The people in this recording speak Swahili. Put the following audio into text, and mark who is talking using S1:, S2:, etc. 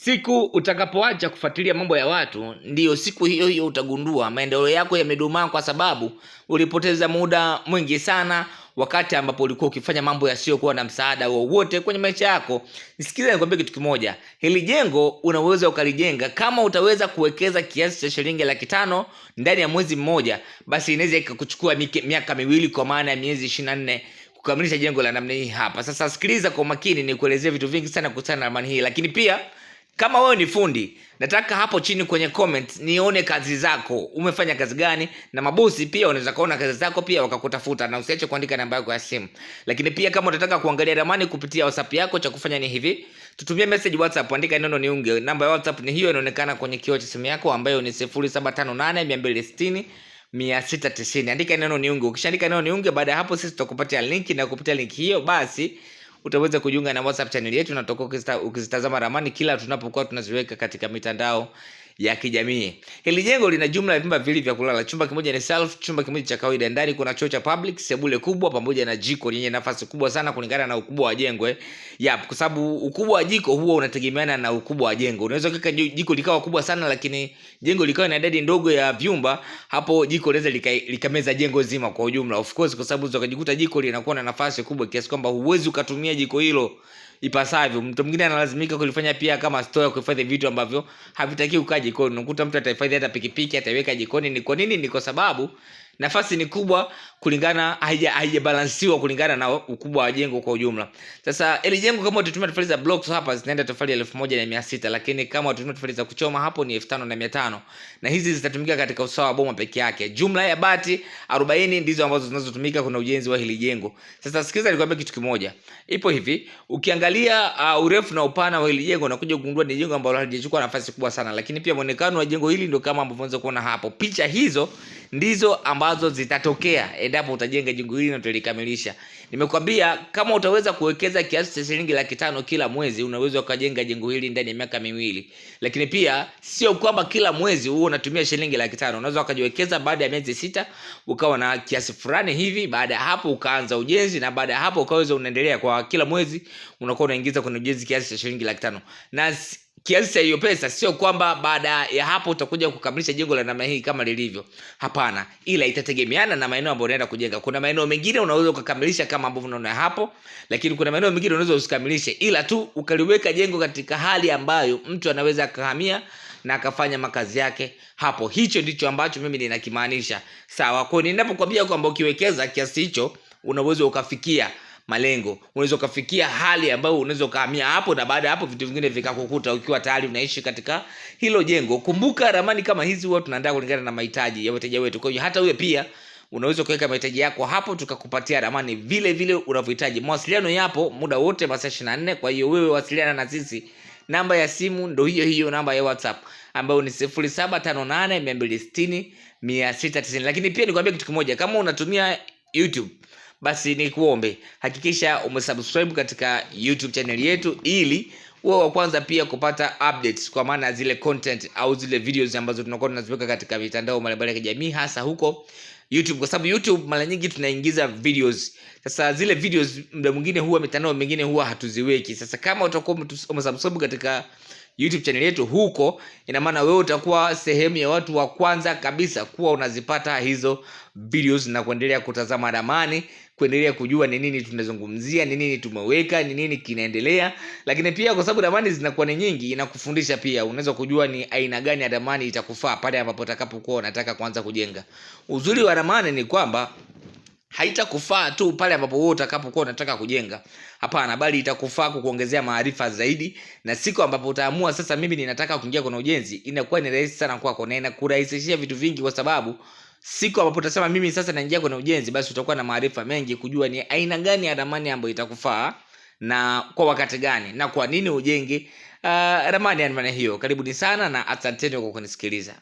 S1: Siku utakapoacha kufuatilia mambo ya watu, ndiyo siku hiyo hiyo utagundua maendeleo yako yamedumaa, kwa sababu ulipoteza muda mwingi sana wakati ambapo ulikuwa ukifanya mambo yasiyokuwa na msaada wowote kwenye maisha yako. Nisikize nikwambie kitu kimoja. Hili jengo unaweza ukalijenga kama utaweza kuwekeza kiasi cha shilingi 500,000 ndani ya mwezi mmoja, basi inaweza ikakuchukua miaka miwili, kwa maana ya miezi 24 kukamilisha jengo la namna hii hapa. Sasa sikiliza kwa makini, nikuelezee vitu vingi sana kuhusiana na ramani hii, lakini pia kama wewe ni fundi, nataka hapo chini kwenye comment nione kazi zako. Umefanya kazi gani? Na mabosi pia wanaweza kuona kazi zako pia wakakutafuta, na usiache kuandika namba yako ya simu. Lakini pia kama unataka kuangalia ramani kupitia WhatsApp yako, cha kufanya ni hivi: tutumie message WhatsApp, andika neno niunge. Namba ya WhatsApp ni hiyo, inaonekana kwenye kioo cha simu yako, ambayo ni 0758260690. Andika neno niunge. Ukishaandika neno niunge, baada ya hapo sisi tutakupatia link, na kupitia link hiyo basi utaweza kujiunga na WhatsApp channel yetu, na tutakuwa ukizitazama ramani kila tunapokuwa tunaziweka katika mitandao ya kijamii. Hili jengo lina jumla ya vyumba viwili vya kulala. Chumba kimoja ni self, chumba kimoja cha kawaida. Ndani kuna choo cha public, sebule kubwa pamoja na jiko lenye nafasi kubwa sana kulingana na ukubwa wa jengo. Kwa sababu ukubwa wa jiko huwa unategemeana na ukubwa wa jengo. Unaweza kuweka jiko likawa kubwa sana, lakini jengo likawa na idadi ndogo ya vyumba, hapo jiko linaweza likameza jengo zima kwa ujumla. Of course, kwa sababu ukajikuta jiko linakuwa na nafasi kubwa kiasi kwamba huwezi ukatumia jiko hilo ipasavyo. Mtu mwingine analazimika kulifanya pia kama store ya kuhifadhi vitu ambavyo havitaki kukaa jikoni. Unakuta mtu atahifadhi hata pikipiki ataiweka jikoni. Ni kwa nini? Ni kwa sababu nafasi ni kubwa, kulingana haijabalansiwa kulingana na ukubwa wa jengo kwa ujumla. Sasa ile jengo kama utatumia tofali za blocks hapa zinaenda tofali 1600, lakini kama utatumia tofali za kuchoma hapo ni 5500, na hizi zitatumika katika usawa wa boma peke yake. Jumla ya bati 40 ndizo ambazo zinazotumika kuna ujenzi wa hili jengo. Sasa sikiliza nikwambie kitu kimoja. Ipo hivi, ukiangalia urefu na upana wa hili jengo unakuja kugundua ni jengo ambalo halijachukua nafasi kubwa sana, lakini pia muonekano wa jengo hili ndio kama ambavyo unaweza kuona hapo. Picha hizo ndizo ambazo zitatokea endapo utajenga jengo hili na utalikamilisha. Nimekwambia kama utaweza kuwekeza kiasi cha shilingi 500,000 kila mwezi, unaweza ukajenga jengo hili ndani ya miaka miwili. Lakini pia sio kwamba kila mwezi wewe unatumia shilingi 500,000. Unaweza ukajiwekeza baada ya miezi 6 ukawa na kiasi fulani hivi, baada ya hapo ukaanza ujenzi, na baada ya hapo ukaweza unaendelea kwa kila mwezi unakuwa unaingiza kwenye ujenzi kiasi cha shilingi 500,000. Na kiasi cha hiyo pesa sio kwamba baada ya hapo utakuja kukamilisha jengo la namna hii kama lilivyo. Hapana, ila itategemeana na maeneo ambayo unaenda kujenga. Kuna maeneo mengine unaweza ukakamilisha kama ambavyo unaona hapo, lakini kuna maeneo mengine unaweza usikamilishe, ila tu ukaliweka jengo katika hali ambayo mtu anaweza akahamia na akafanya makazi yake hapo. Hicho ndicho ambacho mimi ninakimaanisha. Sawa? Kwa hiyo ninapokuambia kwamba ukiwekeza kiasi hicho unaweza ukafikia malengo, unaweza kufikia hali ambayo unaweza kuhamia hapo, na baada ya hapo vitu vingine vikakukuta ukiwa tayari unaishi katika hilo jengo. Kumbuka ramani kama hizi huwa tunaandaa kulingana na mahitaji ya wateja wetu. Kwa hiyo hata wewe pia unaweza kuweka mahitaji yako hapo, tukakupatia ramani vile vile unavyohitaji. Mawasiliano yapo muda wote, masaa 24. Kwa hiyo wewe wasiliana na sisi. Namba ya simu ndio hiyo hiyo namba ya WhatsApp ambayo ni 0758260690. Lakini pia nikwambia kitu kimoja, kama unatumia YouTube basi ni kuombe hakikisha umesubscribe katika YouTube channel yetu, ili uwe wa kwanza pia kupata updates, kwa maana zile content au zile videos ambazo tunakuwa tunaziweka katika mitandao mbalimbali ya kijamii, hasa huko YouTube, kwa sababu YouTube mara nyingi tunaingiza videos. Sasa zile videos muda mwingine huwa mitandao mingine huwa hatuziweki. Sasa kama utakuwa umesubscribe katika YouTube channel yetu huko, ina maana wewe utakuwa sehemu ya watu wa kwanza kabisa kuwa unazipata hizo videos na kuendelea kutazama ramani, kuendelea kujua ni nini tunazungumzia, ni nini tumeweka, ni nini kinaendelea. Lakini pia kwa sababu ramani zinakuwa ni nyingi, inakufundisha pia, unaweza kujua ni aina gani ya ramani itakufaa pale ambapo utakapokuwa unataka kuanza kujenga. Uzuri wa ramani ni kwamba haitakufaa tu pale ambapo wewe utakapokuwa unataka kujenga. Hapana, bali itakufaa kukuongezea maarifa zaidi, na siku ambapo utaamua sasa mimi ninataka kuingia kwenye ujenzi, inakuwa ni rahisi sana kwako na inakurahisishia vitu vingi, kwa sababu siku ambapo utasema mimi sasa naingia kwenye ujenzi, basi utakuwa na maarifa mengi kujua ni aina gani ya ramani ambayo itakufaa na kwa wakati gani na kwa nini ujenge ramani ya namna hiyo. Karibuni sana na asanteni kwa kunisikiliza.